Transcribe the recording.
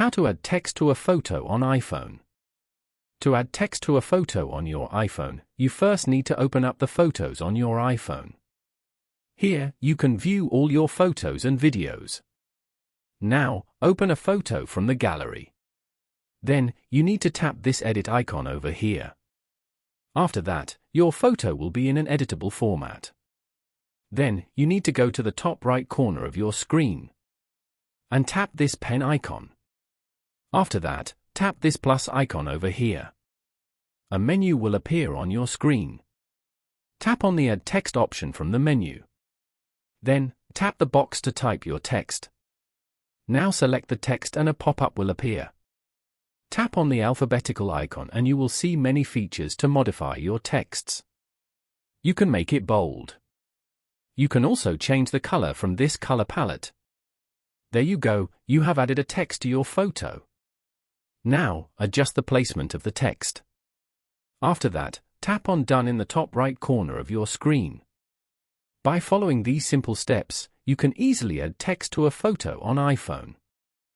How to add text to a photo on iPhone. To add text to a photo on your iPhone, you first need to open up the photos on your iPhone. Here, you can view all your photos and videos. Now, open a photo from the gallery. Then, you need to tap this edit icon over here. After that, your photo will be in an editable format. Then, you need to go to the top right corner of your screen and tap this pen icon. After that, tap this plus icon over here. A menu will appear on your screen. Tap on the Add Text option from the menu. Then, tap the box to type your text. Now select the text and a pop-up will appear. Tap on the alphabetical icon and you will see many features to modify your texts. You can make it bold. You can also change the color from this color palette. There you go, you have added a text to your photo. Now, adjust the placement of the text. After that, tap on Done in the top right corner of your screen. By following these simple steps, you can easily add text to a photo on iPhone.